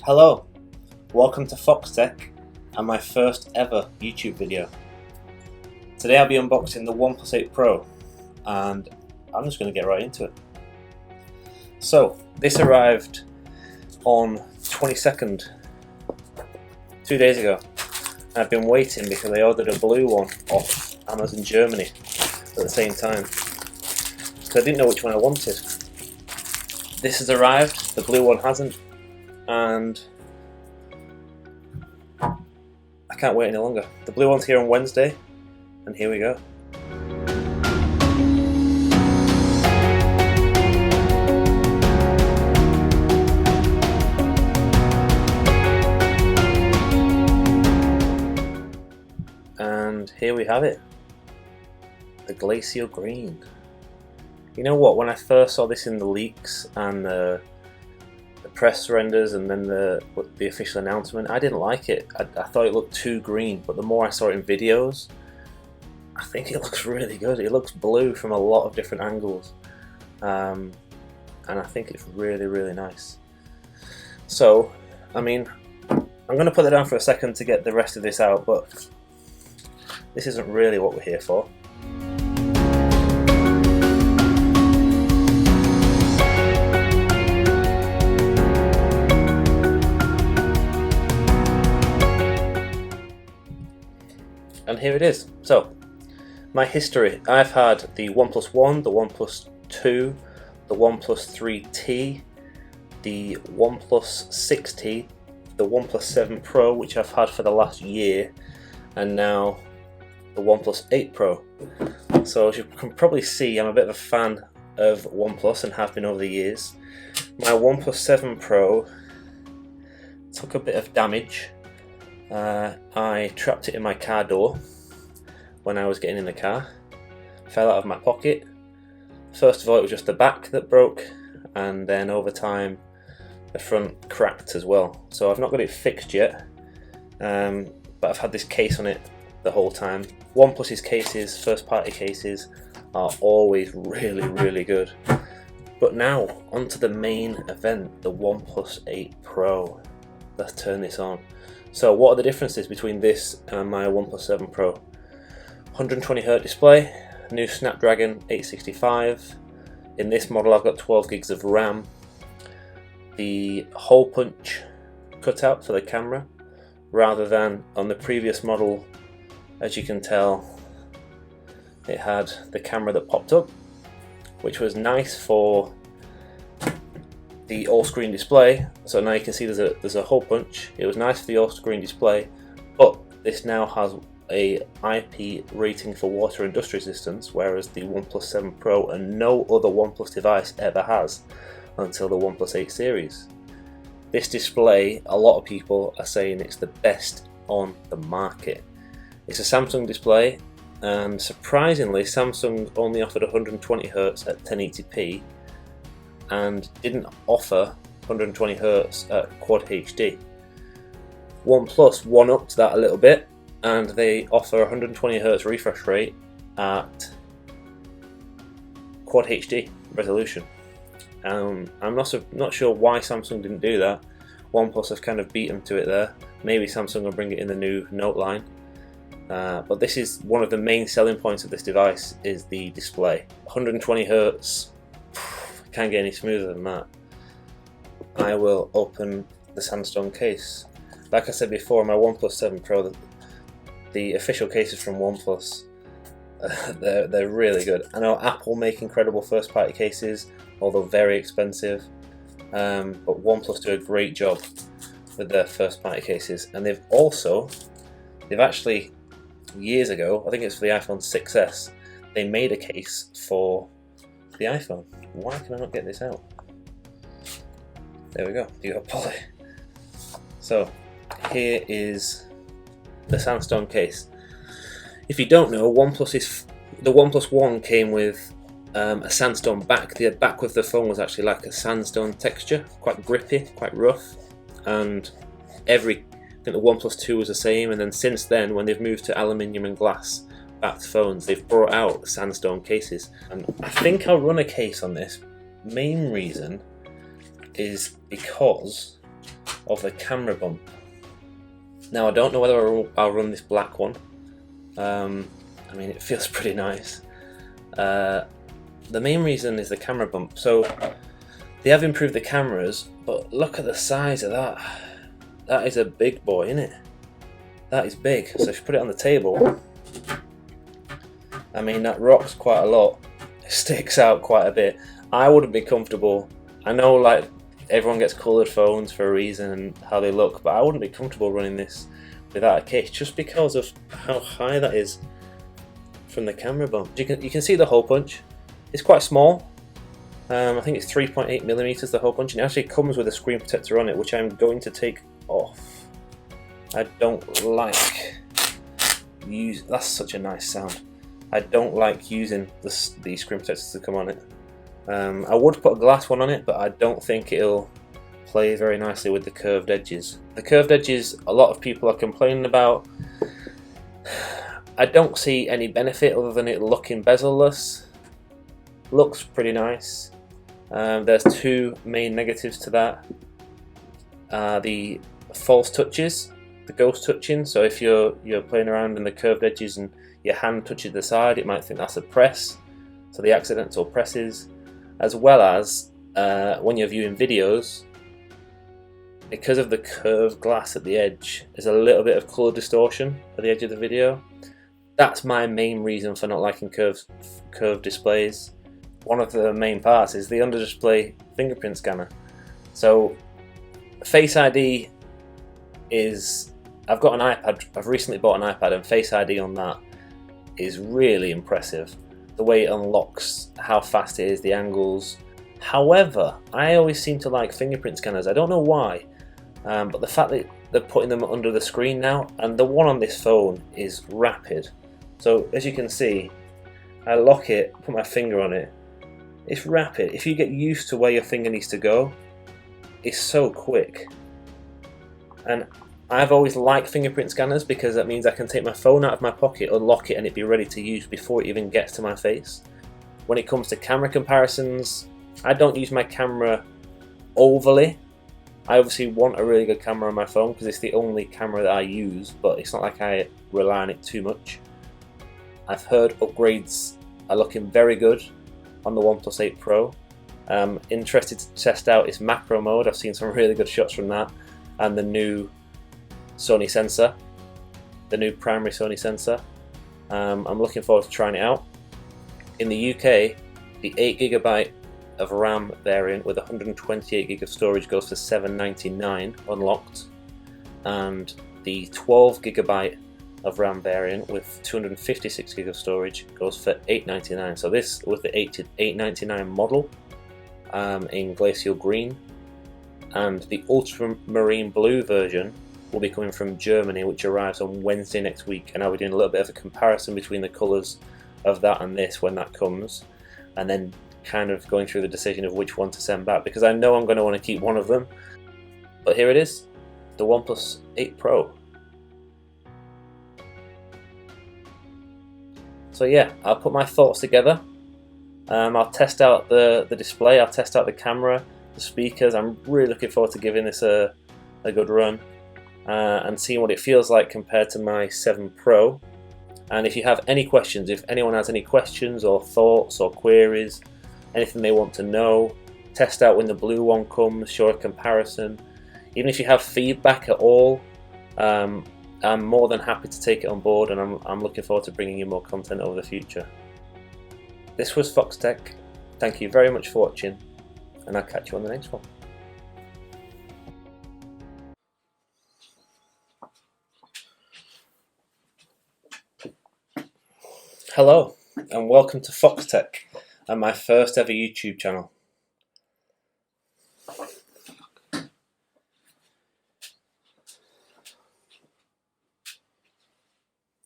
Hello, welcome to Fox Tech and my first ever YouTube video. Today I'll be unboxing the OnePlus 8 Pro and I'm just going to get right into it. So this arrived on 22nd, 2 days ago. I've been waiting because I ordered a blue one off Amazon Germany at the same time, so I didn't know which one I wanted. This has arrived, the blue one hasn't, and I can't wait any longer. The blue one's here on Wednesday, and here we go. And here we have it, the Glacial Green. You know what, when I first saw this in the leaks and the press renders and then the official announcement, I didn't like it. I thought it looked too green, but the more I saw it in videos, I think it looks really good. It looks blue from a lot of different angles, and I think it's really nice. So, I mean, I'm going to put it down for a second to get the rest of this out, but this isn't really what we're here for. And here it is. So, my history. I've had the OnePlus 1, the OnePlus 2, the OnePlus 3T, the OnePlus 6T, the OnePlus 7 Pro, which I've had for the last year, and now the OnePlus 8 Pro. So as you can probably see, I'm a bit of a fan of OnePlus and have been over the years. My OnePlus 7 Pro took a bit of damage. I trapped it in my car door when I was getting in the car. Fell out of my pocket. First of all, it was just the back that broke, and then over time the front cracked as well. So I've not got it fixed yet, but I've had this case on it the whole time. OnePlus's cases, first party cases, are always really good. But now onto the main event, the OnePlus 8 Pro. Let's turn this on. So what are the differences between this and my OnePlus 7 Pro? 120Hz display, new Snapdragon 865. In this model I've got 12 gigs of RAM. The hole punch cutout for the camera, rather than on the previous model, as you can tell, it had the camera that popped up, which was nice for the all-screen display. So now you can see there's a hole punch. It was nice for the all-screen display, but this now has a IP rating for water and dust resistance, whereas the OnePlus 7 Pro and no other OnePlus device ever has until the OnePlus 8 series. This display, a lot of people are saying it's the best on the market. It's a Samsung display, and surprisingly Samsung only offered 120Hz at 1080p and didn't offer 120Hz at Quad HD. OnePlus one-upped that a little bit, and they offer 120Hz refresh rate at Quad HD resolution. I'm not sure why Samsung didn't do that. OnePlus have kind of beat them to it there. Maybe Samsung will bring it in the new Note line. But this is one of the main selling points of this device, is the display. 120Hz, can't get any smoother than that. I will open the sandstone case. Like I said before, my OnePlus 7 Pro, the official cases from OnePlus, they're really good. I know Apple make incredible first party cases, although very expensive, but OnePlus do a great job with their first party cases. And they've actually, years ago, I think it's for the iPhone 6s, they made a case for the iPhone. Why can I not get this out? There we go, you got pull it. So here is the sandstone case. If you don't know, the OnePlus 1 came with a sandstone back. The back of the phone was actually like a sandstone texture, quite grippy, quite rough, and I think the OnePlus 2 was the same. And then since then, when they've moved to aluminium and glass backed phones, they've brought out sandstone cases, and I think I'll run a case on this. Main reason is because of the camera bump. Now I don't know whether I'll run this black one. I mean, it feels pretty nice. The main reason is the camera bump. So they have improved the cameras, but look at the size of that. That is a big boy, isn't it? That is big. So if you put it on the table, I mean, that rocks quite a lot. It sticks out quite a bit. I wouldn't be comfortable. I know, like, everyone gets coloured phones for a reason and how they look, but I wouldn't be comfortable running this without a case, just because of how high that is from the camera bump. You can see the hole punch. It's quite small. I think it's 3.8mm, the hole punch, and it actually comes with a screen protector on it, which I'm going to take off. I don't like that's such a nice sound. I don't like using the screen protectors to come on it. I would put a glass one on it, but I don't think it'll play very nicely with the curved edges. The curved edges, a lot of people are complaining about. I don't see any benefit other than it looking bezel-less. Looks pretty nice. There's two main negatives to that. The false touches, the ghost touching. So if you're playing around in the curved edges and your hand touches the side, it might think that's a press. So the accidental presses, as well as when you're viewing videos, because of the curved glass at the edge, there's a little bit of colour distortion at the edge of the video. That's my main reason for not liking curved displays. One of the main parts is the under-display fingerprint scanner. So Face ID is, I've got an iPad, I've recently bought an iPad, and Face ID on that is really impressive. The way it unlocks, how fast it is, the angles. However, I always seem to like fingerprint scanners. I don't know why, but the fact that they're putting them under the screen now, and the one on this phone is rapid. So as you can see, I lock it, put my finger on it, it's rapid. If you get used to where your finger needs to go, it's so quick. And I've always liked fingerprint scanners because that means I can take my phone out of my pocket, unlock it, and it'd be ready to use before it even gets to my face. When it comes to camera comparisons, I don't use my camera overly. I obviously want a really good camera on my phone because it's the only camera that I use, but it's not like I rely on it too much. I've heard upgrades are looking very good on the OnePlus 8 Pro. Interested to test out its macro mode. I've seen some really good shots from that, and the new Sony sensor, the new primary Sony sensor. I'm looking forward to trying it out. In the UK, the 8GB of RAM variant with 128GB of storage goes for $799 unlocked, and the 12GB of RAM variant with 256GB of storage goes for $899. So this with the $899 model in Glacial Green, and the Ultramarine Blue version will be coming from Germany, which arrives on Wednesday next week, and I'll be doing a little bit of a comparison between the colours of that and this when that comes, and then kind of going through the decision of which one to send back, because I know I'm going to want to keep one of them. But here it is, the OnePlus 8 Pro. So yeah, I'll put my thoughts together. I'll test out the display, I'll test out the camera, the speakers. I'm really looking forward to giving this a good run and seeing what it feels like compared to my 7 Pro. And if you have any questions, if anyone has any questions or thoughts or queries, anything they want to know, test out when the blue one comes, show a comparison. Even if you have feedback at all, I'm more than happy to take it on board, and I'm looking forward to bringing you more content over the future. This was Fox Tech. Thank you very much for watching, and I'll catch you on the next one. Hello, and welcome to Fox Tech and my first ever YouTube channel.